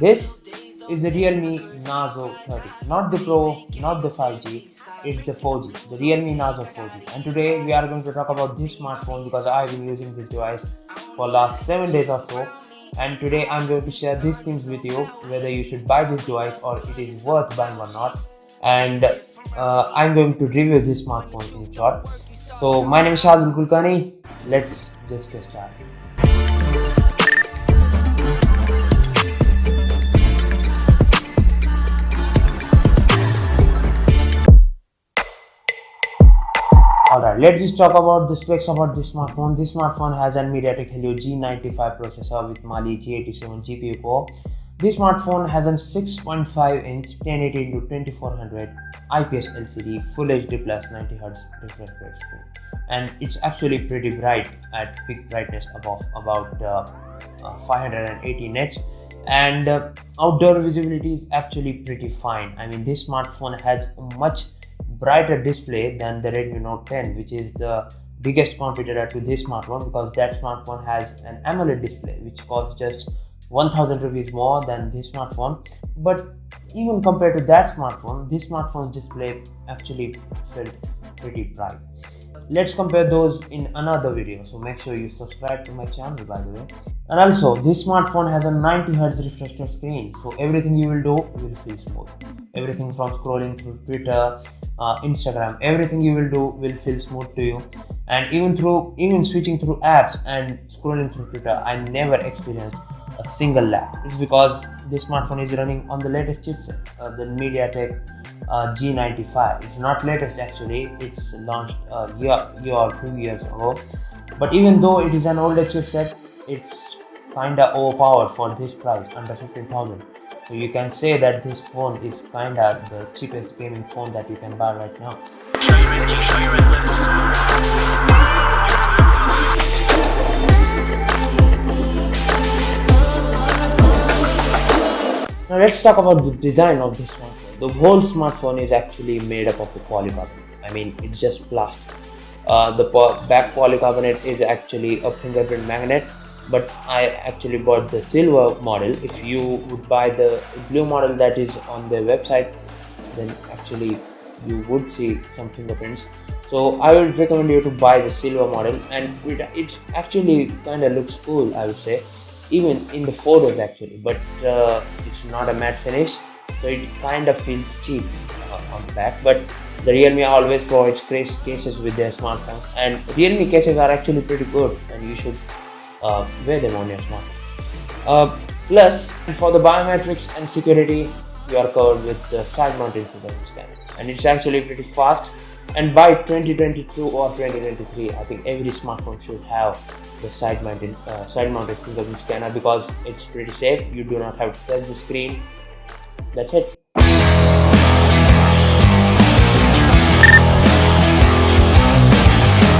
This is the Realme Narzo 30, not the Pro, not the 5G, it's the 4G, the Realme Narzo 4G. And today we are going to talk about this smartphone because I've been using this device for last 7 days or so. And today I'm going to share these things with you, whether you should buy this device or it is worth buying or not. And I'm going to review this smartphone in short. So my name is Shadul Kulkarni. Let's just get started. Alright, let's just talk about the specs about this smartphone. This smartphone has a MediaTek Helio G95 processor with Mali G87 GPU core. This smartphone has a 6.5-inch 1080x2400 IPS LCD Full HD plus 90Hz refresh rate screen, and it's actually pretty bright at peak brightness above about 580 nits. And outdoor visibility is actually pretty fine. I mean, this smartphone has a much brighter display than the Redmi Note 10, which is the biggest competitor to this smartphone, because that smartphone has an AMOLED display which costs just 1000 rupees more than this smartphone. But even compared to that smartphone, this smartphone's display actually felt pretty bright. Let's compare those in another video, so make sure you subscribe to my channel, by the way. And also, this smartphone has a 90Hz refresh rate screen, so everything you will do will feel smooth. Everything from scrolling through Twitter, Instagram, everything you will do will feel smooth to you. And even switching through apps and scrolling through Twitter, I never experienced a single lag. It's because this smartphone is running on the latest chipset, the MediaTek G95. It's not latest actually, it's launched a year or 2 years ago. But even though it is an older chipset, it's kinda overpowered for this price, under 15,000. So you can say that this phone is kinda the cheapest gaming phone that you can buy right now. Now let's talk about the design of this smartphone. The whole smartphone is actually made up of the polycarbonate. I mean, it's just plastic. The back polycarbonate is actually a fingerprint magnet, but I actually bought the silver model. If you would buy the blue model that is on their website, then actually you would see some fingerprints. So I would recommend you to buy the silver model, and it actually kind of looks cool, I would say, even in the photos actually, but it's not a matte finish, so it kind of feels cheap on the back. But the Realme always provides cases with their smartphones, and Realme cases are actually pretty good, and you should wear them on your smartphone. Plus, for the biometrics and security, you are covered with the side mounted fingerprint scanner, and it's actually pretty fast. And by 2022 or 2023, I think every smartphone should have the side mounted fingerprint scanner, because it's pretty safe. You do not have to touch the screen. That's it.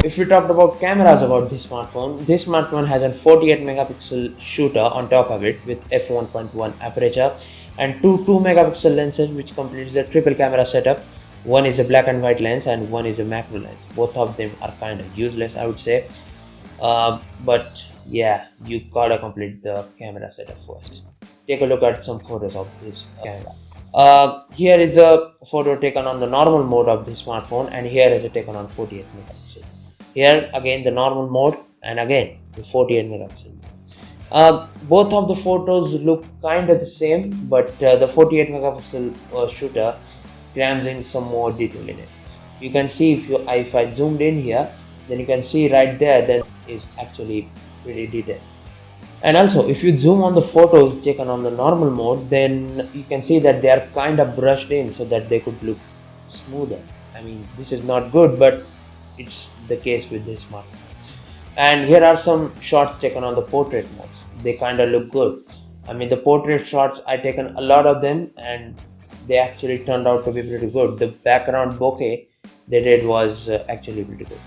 If we talked about cameras about this smartphone has a 48 megapixel shooter on top of it with f1.1 aperture and two 2 megapixel lenses, which completes the triple camera setup. One is a black and white lens and one is a macro lens. Both of them are kind of useless, I would say. But yeah, you gotta complete the camera setup first. Take a look at some photos of this camera. Here is a photo taken on the normal mode of this smartphone, and here is a taken on 48 megapixel. Here again the normal mode, and again the 48 megapixel. Both of the photos look kind of the same, but the 48 megapixel shooter crams in some more detail in it. You can see if I zoomed in here, then you can see right there that is actually pretty detailed. And also, if you zoom on the photos taken on the normal mode, then you can see that they are kind of brushed in so that they could look smoother. I mean, this is not good, but it's the case with this smartphone. And here are some shots taken on the portrait modes. They kind of look good. I mean, the portrait shots, I taken a lot of them, and they actually turned out to be pretty good. The background bokeh they did was actually pretty good.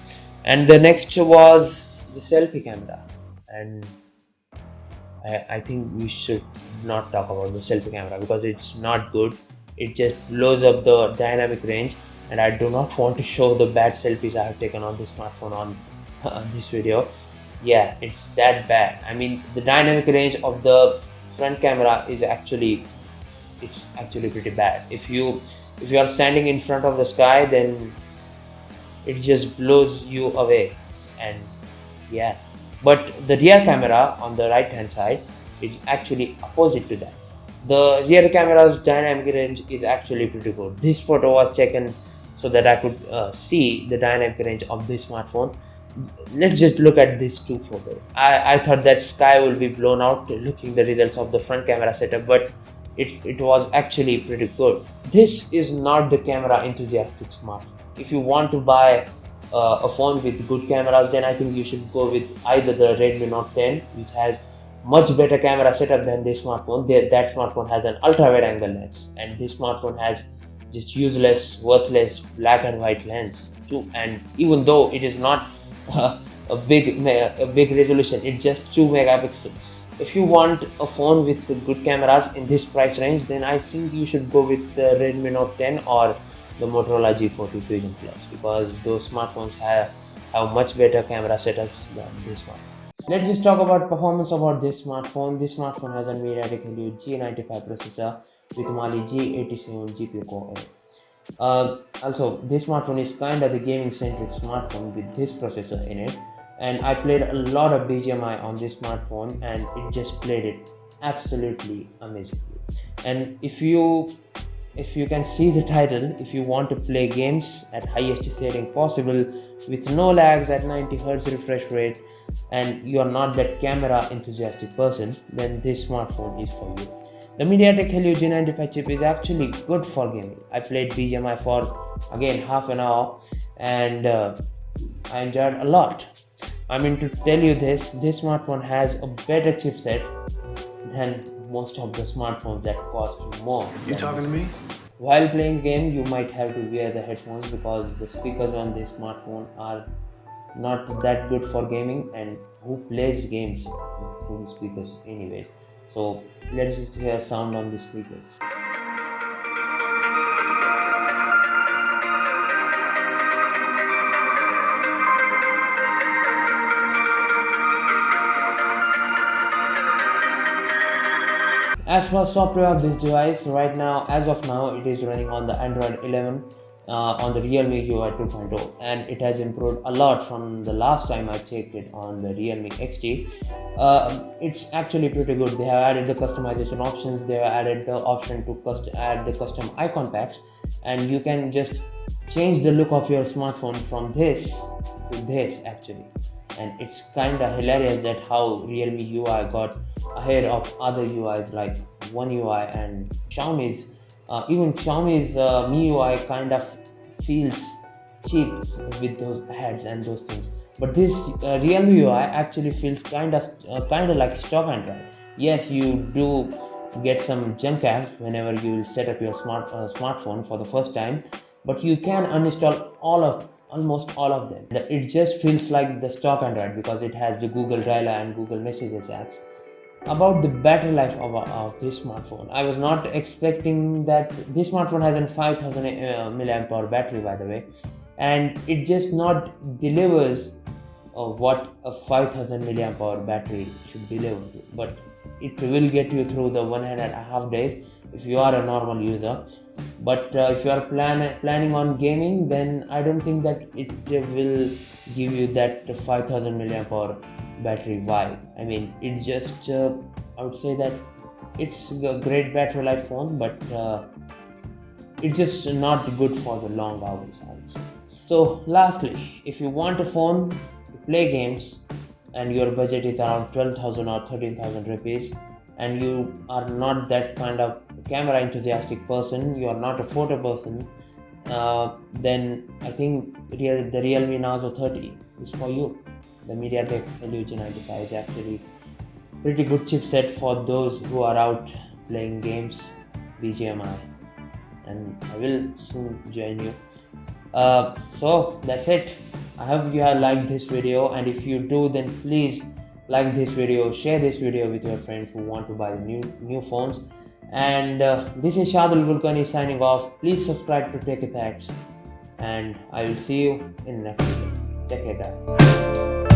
And the next was the selfie camera, and I think we should not talk about the selfie camera because it's not good. It just blows up the dynamic range, and I do not want to show the bad selfies I have taken on this smartphone on this video. Yeah, it's that bad. I mean, the dynamic range of the front camera is actually pretty bad. If you are standing in front of the sky, then it just blows you away. And yeah, but the rear camera on the right hand side is actually opposite to that. The rear camera's dynamic range is actually pretty good. This photo was taken so that I could see the dynamic range of this smartphone. Let's just look at these two photos. I thought that sky will be blown out looking the results of the front camera setup, but it was actually pretty good. This is not the camera enthusiastic smartphone. If you want to buy a phone with good cameras, then I think you should go with either the Redmi Note 10, which has much better camera setup than this smartphone. That smartphone has an ultra wide angle lens, and this smartphone has just useless, worthless black and white lens too. And even though it is not a big resolution, it's just 2 megapixels. If you want a phone with good cameras in this price range, then I think you should go with the Redmi Note 10 or the Motorola G40 Fusion Plus, because those smartphones have much better camera setups than this one. Let's just talk about performance about this smartphone. This smartphone has a MediaTek Helio G95 processor with Mali G87 GPU core. Also, this smartphone is kind of the gaming centric smartphone with this processor in it, and I played a lot of BGMI on this smartphone, and it just played it absolutely amazingly. And if you can see the title, if you want to play games at highest setting possible with no lags at 90 Hz refresh rate, and you are not that camera enthusiastic person, then this smartphone is for you. The MediaTek Helio G95 chip is actually good for gaming. I played BGMI for again half an hour, and I enjoyed a lot. I mean, to tell you this smartphone has a better chipset than most of the smartphones that cost more. You talking to me? While playing game, you might have to wear the headphones because the speakers on this smartphone are not that good for gaming, and who plays games through the speakers anyways. So let's just hear sound on the speakers. As for software of this device, right now, as of now, it is running on the Android 11 on the Realme UI 2.0, and it has improved a lot from the last time I checked it on the Realme XT. It's actually pretty good. They have added the customization options. They have added the option to add the custom icon packs, and you can just change the look of your smartphone from this to this actually. And it's kind of hilarious that how Realme UI got ahead of other UIs like One UI and Xiaomi's. Even Xiaomi's MIUI kind of feels cheap with those ads and those things. But this Realme UI actually feels kind of like stock Android. Yes, you do get some junk apps whenever you set up your smartphone for the first time, but you can uninstall almost all of them. It just feels like the stock Android because it has the Google Dialer and Google Messages apps. About the battery life of this smartphone, I was not expecting that. This smartphone has a 5000 mAh battery, by the way, and it just not delivers what a 5000 mAh battery should deliver, but it will get you through the 1.5 days if you are a normal user. But if you are planning on gaming, then I don't think that it will give you that 5000 mAh battery vibe. I mean, it's just I would say that it's a great battery life phone, but it's just not good for the long hours, I would say. So lastly, if you want a phone to play games and your budget is around 12,000 or 13,000 rupees, and you are not that kind of camera enthusiastic person, you are not a photo person, then I think the Realme Narzo 30 is for you. The MediaTek Helio G95 is actually pretty good chipset for those who are out playing games, BGMI, and I will soon join you. So that's it. I hope you have liked this video, and if you do, then please like this video, share this video with your friends who want to buy new phones. And this is Shadul Vulkani signing off. Please subscribe to TechyFacts, and I will see you in the next video. Take care, guys.